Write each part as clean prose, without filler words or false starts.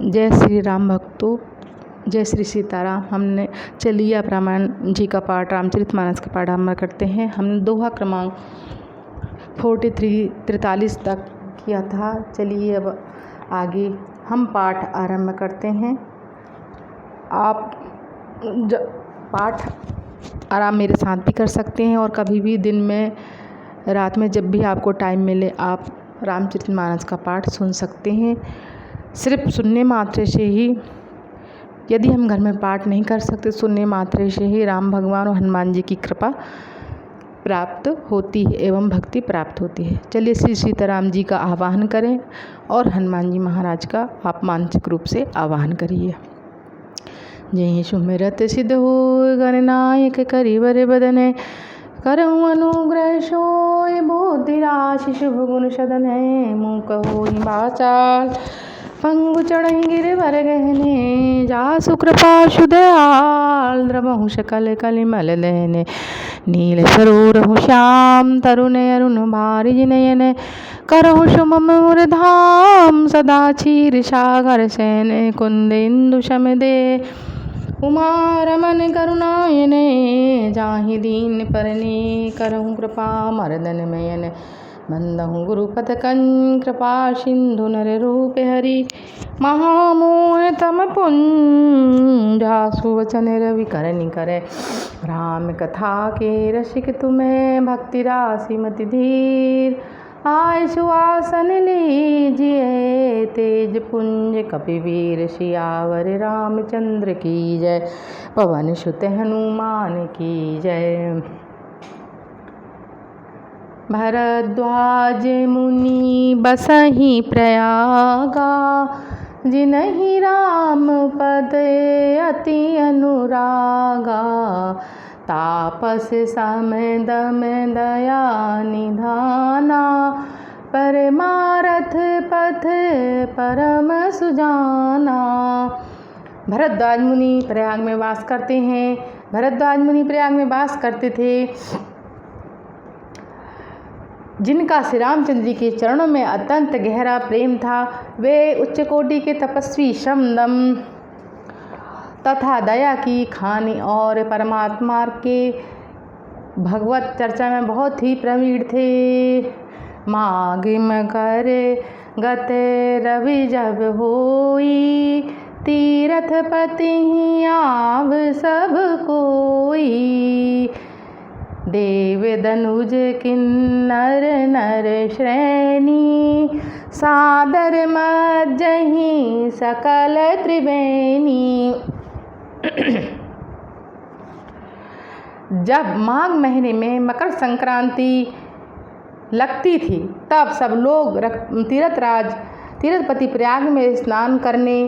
जय श्री राम भक्तों, जय श्री सीताराम। हमने चलिए अब रामायण जी का पाठ, रामचरितमानस का पाठ हम करते हैं। हमने दोहा क्रमांक 43 तक किया था। चलिए अब आगे हम पाठ आरंभ करते हैं। आप पाठ आराम मेरे साथ भी कर सकते हैं और कभी भी दिन में, रात में, जब भी आपको टाइम मिले आप रामचरितमानस का पाठ सुन सकते हैं। सिर्फ सुनने मात्र से ही, यदि हम घर में पाठ नहीं कर सकते, सुनने मात्र से ही राम भगवान और हनुमान जी की कृपा प्राप्त होती है एवं भक्ति प्राप्त होती है। चलिए श्री सीताराम जी का आवाहन करें और हनुमान जी महाराज का आप मानसिक रूप से आवाहन करिए। जय सुमिरत सिद्ध हो गणनायक करिवर बदने, करऊँ अनुग्रह सोय बुद्धि राशि शुभ गुण सदने, मुँह कहो बाचाल पंगु चढ़ई गिरवर गहने, जासु कृपा सुदयाल द्रवहु सकल कलिमल दहने, नील सरोरहु श्याम तरुण अरुण बारिज नयन, करहु सुमम मुर धाम सदा क्षीर सागर सैन, कुंद इंदु समदे उमा रमन करुणायने, जाहि दीन परने करहु कृपा मर्दन मयन, मंदहु गुरुपद कंज कृपा सिंधु नर रूप हरि, महामोह तम पुंज जासु वचन रवि करनि करे, राम कथा के रसिक तुम्हें भक्ति राशि मति धीर, आय सुआसन लीजिए तेज पुंज कपिवीर, सियावर रामचंद्र की जय, पवन सुत हनुमान की जय। भरद्वाज मुनि बसहि प्रयागा, जिनहि राम पद अति अनुरागा, तापस सम दम दया निधाना, परमारथ पथ परम सुजाना। भरद्वाज मुनि प्रयाग में वास करते हैं। भरद्वाज मुनि प्रयाग में वास करते थे। जिनका श्री रामचंद्र जी के चरणों में अत्यंत गहरा प्रेम था, वे उच्च कोटि के तपस्वी, समदम तथा दया की खानी और परमात्मा के भगवत चर्चा में बहुत ही प्रवीण थे। मागिम कर गत रवि जब होई, तीरथ पति आव सब कोई, देव दनुज किन्नर नर श्रेणी, सादर मज्जहि सकल त्रिवेणी। जब माघ महीने में मकर संक्रांति लगती थी, तब सब लोग तीर्थपति प्रयाग में स्नान करने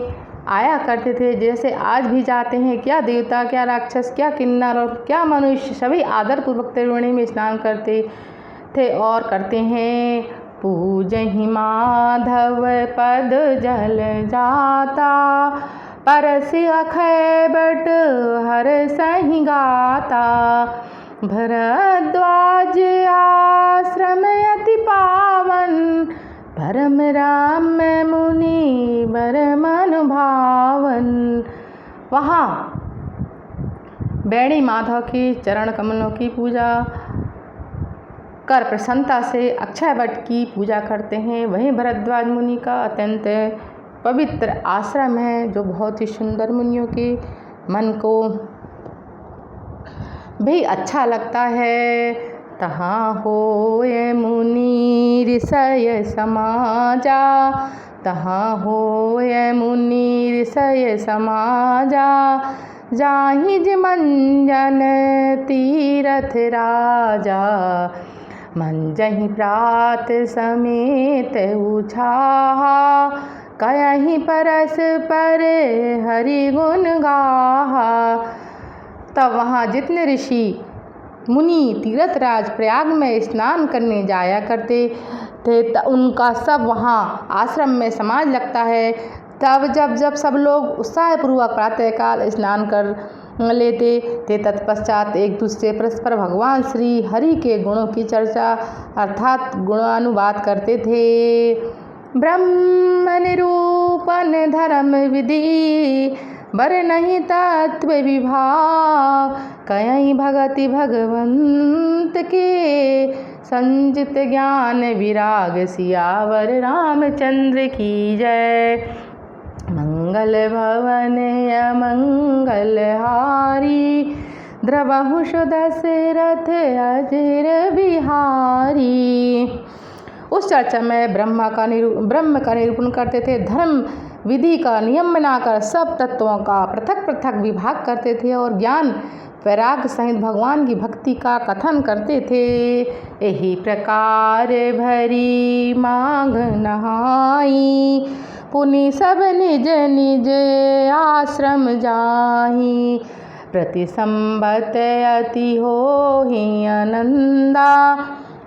आया करते थे। जैसे आज भी जाते हैं। क्या देवता, क्या राक्षस, क्या किन्नर और क्या मनुष्य, सभी आदरपूर्वक त्रिवेणी में स्नान करते थे और करते हैं। पूजहि माधव पद जल जाता, परस अखय बट हर सहि गाता, भरद्वाज आश्रम अति पावन, परम राम मुनि बर मन भावन। वहाँ बैणी माधव के चरण कमलों की पूजा कर प्रसन्नता से अक्षय वट की पूजा करते हैं। वहीं भरद्वाज मुनि का अत्यंत पवित्र आश्रम है, जो बहुत ही सुंदर, मुनियों के मन को भी अच्छा लगता है। तहाँ होय मुनि ऋषय समाजा, तहाँ होय मुनि ऋषय समाजा, जाहि मंजन तीरथ राजा, मंजहि प्रात समेत उछाहा, कयहि परस पर हरि गुण गाहा। तब वहाँ जितने ऋषि मुनि तीर्थराज प्रयाग में स्नान करने जाया करते थे, उनका सब वहाँ आश्रम में समाज लगता है। तब जब सब लोग उत्साहपूर्वक प्रातःकाल स्नान कर लेते थे, तत्पश्चात एक दूसरे परस्पर भगवान श्री हरि के गुणों की चर्चा अर्थात गुणानुवाद करते थे। ब्रह्म निरूपण ज्ञान धर्म विधि, बर नहीं तत्व विभाव, कहीं भगति भगवंत के, संजित ज्ञान विराग सियावर रामचंद्र की जय। मंगल भवन अमंगल हारी, द्रवहुष दशरथ अजर बिहारी। उस चर्चा में ब्रह्म का निरूपण करते थे, धर्म विधि का नियम बनाकर सब तत्वों का पृथक पृथक विभाग करते थे और ज्ञान वैराग सहित भगवान की भक्ति का कथन करते थे। यही प्रकार भरी मांग नहाई, पुनि सब निज निज आश्रम जाहि, प्रति संबत अति होहि आनंदा,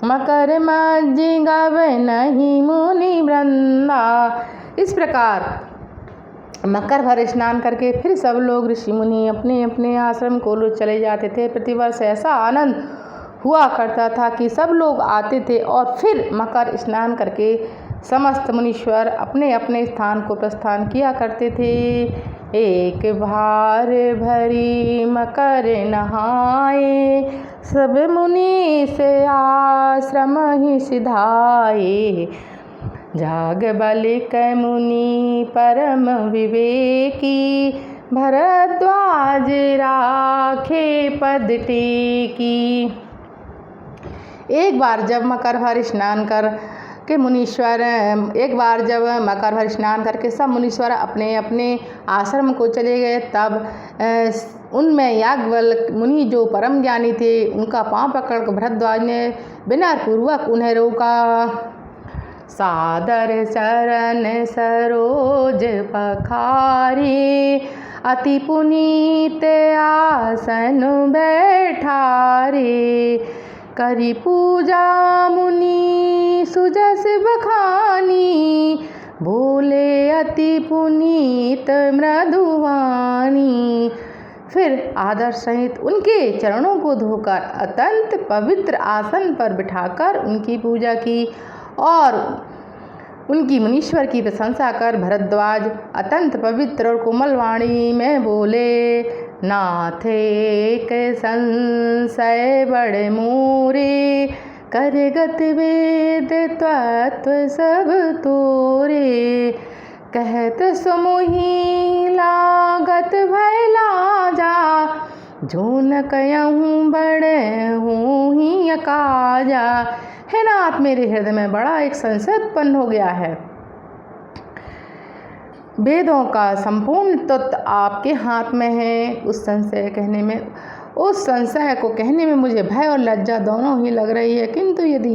मकर मज्जि गव नहीं मुनि वृंदा। इस प्रकार मकर भर स्नान करके फिर सब लोग ऋषि मुनि अपने अपने आश्रम को चले जाते थे। प्रतिवर्ष ऐसा आनंद हुआ करता था कि सब लोग आते थे और फिर मकर स्नान करके समस्त मुनीश्वर अपने अपने स्थान को प्रस्थान किया करते थे। एक भार भरी मकर नहाए, सब मुनि से आश्रम ही सिधाए, जाग बलिक मुनि परम विवेकी, भरद्वाज राखे पद टेकी। एक बार जब मकर भर स्नान करके सब मुनीश्वर अपने अपने आश्रम को चले गए, तब उनमें याज्ञवल्क्य मुनि जो परम ज्ञानी थे उनका पांव पकड़कर भरद्वाज ने विनय पूर्वक उन्हें रोका। सादर चरण सरोज पखारी, अति पुनीत आसन बैठारे, करी पूजा मुनि सुजस बखानी, बोले अति पुनीत मृदुवानी। फिर आदर सहित उनके चरणों को धोकर अत्यंत पवित्र आसन पर बिठाकर उनकी पूजा की और उनकी मुनीश्वर की प्रशंसा कर भरद्वाज अत्यंत पवित्र और कोमल वाणी में बोले, नाथ एक संशय बड़े मोरे, करे गत वेद तत्व सब तोरे, कहत सुमुहि लागत भय लाजा, जो न कहूँ बड़े हूँ ही अकाजा। हे नाथ, मेरे हृदय में बड़ा एक संशय उत्पन्न हो गया है। वेदों का संपूर्ण तत्व आपके हाथ में है। उस संशय को कहने में मुझे भय और लज्जा दोनों ही लग रही है, किंतु यदि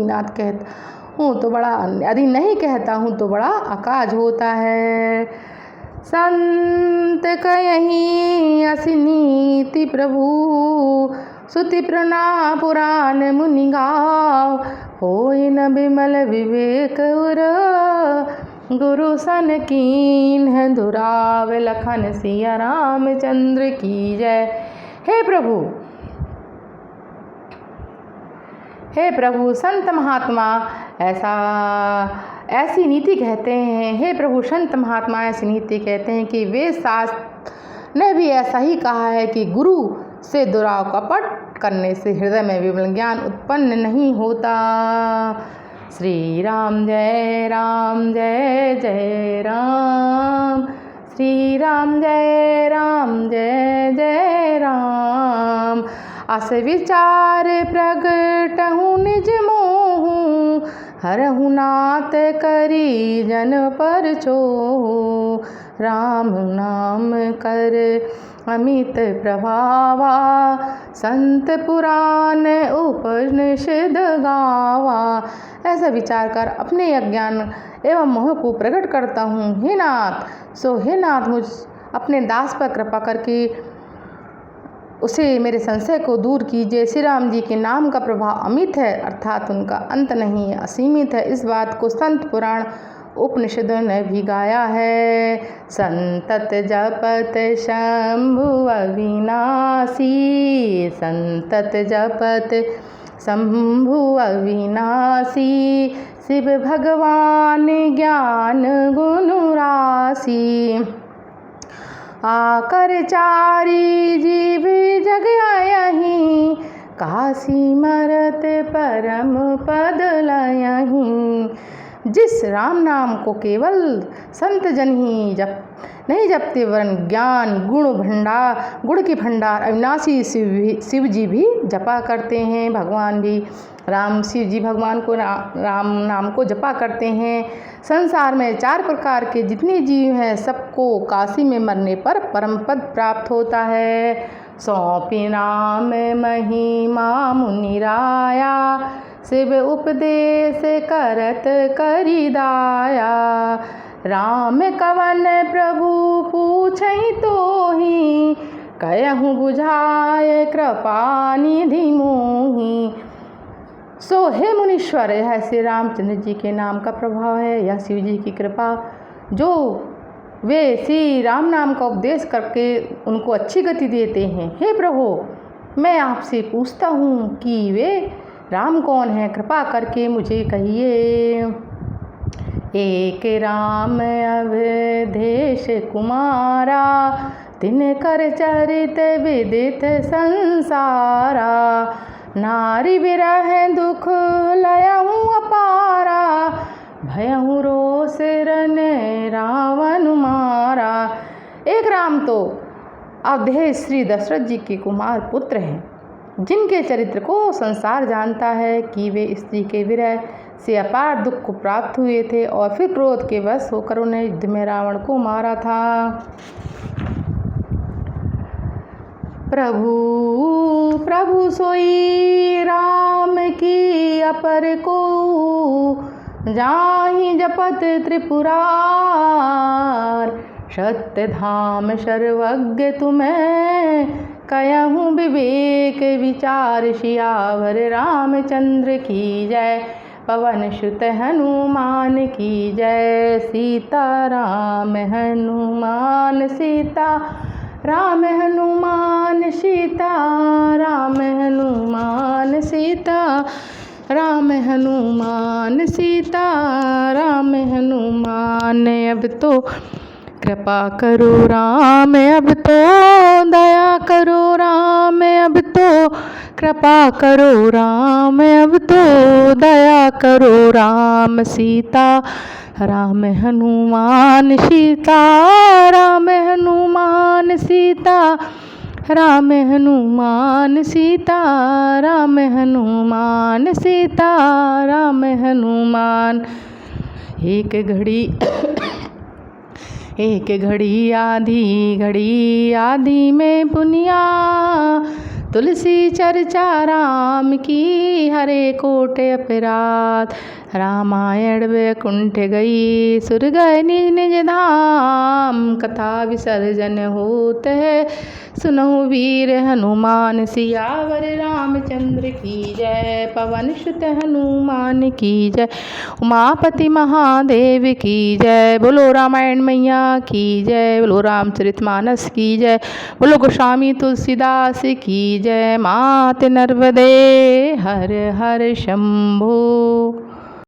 नहीं कहता हूँ तो बड़ा अकाज होता है। संत कयहि असि नीति प्रभु, सुति पुराण मुनि गाव, होय न बिमल विवेक उर, गुरु सन कीन्ह दुराव, लखन सिया रामचंद्र की जय। हे प्रभु संत महात्मा ऐसी नीति कहते हैं। हे प्रभु संत महात्मा ऐसी नीति कहते हैं कि वेद शास्त्र ने भी ऐसा ही कहा है कि गुरु से दुराव कपट करने से हृदय में विमल ज्ञान उत्पन्न नहीं होता। श्री राम जय राम जय जय राम, श्री राम जय राम जय जय राम। अस विचार प्रगटहु निज मोहु, हरहु नाथ करी जन पर छोहु, राम नाम कर अमित प्रभावा, संत पुराण उपनिषद गावा। ऐसा विचार कर अपने अज्ञान एवं मोह को प्रकट करता हूँ। हे नाथ मुझ अपने दास पर कृपा करके उसे मेरे संशय को दूर कीजिए। श्री राम जी के नाम का प्रभाव अमित है, अर्थात उनका अंत नहीं है, असीमित है। इस बात को संत पुराण उपनिषदों ने भी गाया है। संतत जपत शंभु अविनाशी, संतत जपत शंभु अविनाशी, शिव भगवान ज्ञान गुण राशि, आकर चारी जीव जग आयहीं, काशी मरत परम पद लयहीं। जिस राम नाम को केवल संत जन ही नहीं जपते, वरन ज्ञान गुण के भंडार अविनाशी शिव जी भी जपा करते हैं। भगवान भी शिव जी भगवान को राम नाम को जपा करते हैं। संसार में 4 प्रकार के जितने जीव हैं, सबको काशी में मरने पर परम पद प्राप्त होता है। सौंपी नाम महिमा मुनिराया, शिव उपदेश करत करी दाया। राम कवन प्रभु पूछहि तोहि, कहूँ बुझाए कृपा निधि मोहि। सो हे मुनीश्वर, यह श्री रामचंद्र जी के नाम का प्रभाव है, यह शिव जी की कृपा, जो वे श्री राम नाम का उपदेश करके उनको अच्छी गति देते हैं। हे प्रभु, मैं आपसे पूछता हूँ कि वे राम कौन है, कृपा करके मुझे कहिए। एक राम अवधेश कुमारा, तिनकर चरित विदित संसारा। नारी विरह दुख लयहूँ अपारा, भयहूँ रोष रन रावण मारा। एक राम तो अवधेश श्री दशरथ जी के कुमार पुत्र हैं, जिनके चरित्र को संसार जानता है कि वे स्त्री के विरह से अपार दुख को प्राप्त हुए थे और फिर क्रोध के वश होकर उन्हें युद्ध में रावण को मारा था। प्रभु सोई राम की अपर को, जाहि जपत त्रिपुरार। सत्य धाम सर्वज्ञ तुम्हें, कहूँ विवेक विचार। सियावर रामचंद्र की जय, पवन सुत हनुमान की जय। सीता राम हनुमान, सीता राम हनुमान, सीता राम हनुमान, सीता राम हनुमान, सीता राम हनुमान। अब तो कृपा करो राम, अब तो दया करो राम। अब तो कृपा करो राम, अब तो दया करो राम। सीता राम हनुमान, सीता राम हनुमान, सीता राम हनुमान, सीता राम हनुमान, सीता राम हनुमान। एक घड़ी आधी में पुनिया, तुलसी चर्चा राम की, हरे कोट अपराध। रामायण वैकुंठ गई, सुर गए निज निज धाम। कथा विसर्जन होत है, सुनहु वीर हनुमान। सियावर रामचंद्र की जय, पवन सुत हनुमान की जय। उमापति महादेव की जय, बोलो रामायण मैया की जय। बोलो रामचरितमानस की जय, बोलो गोस्वामी तुलसीदास की जय। मात नर्मदे हर हर शंभो।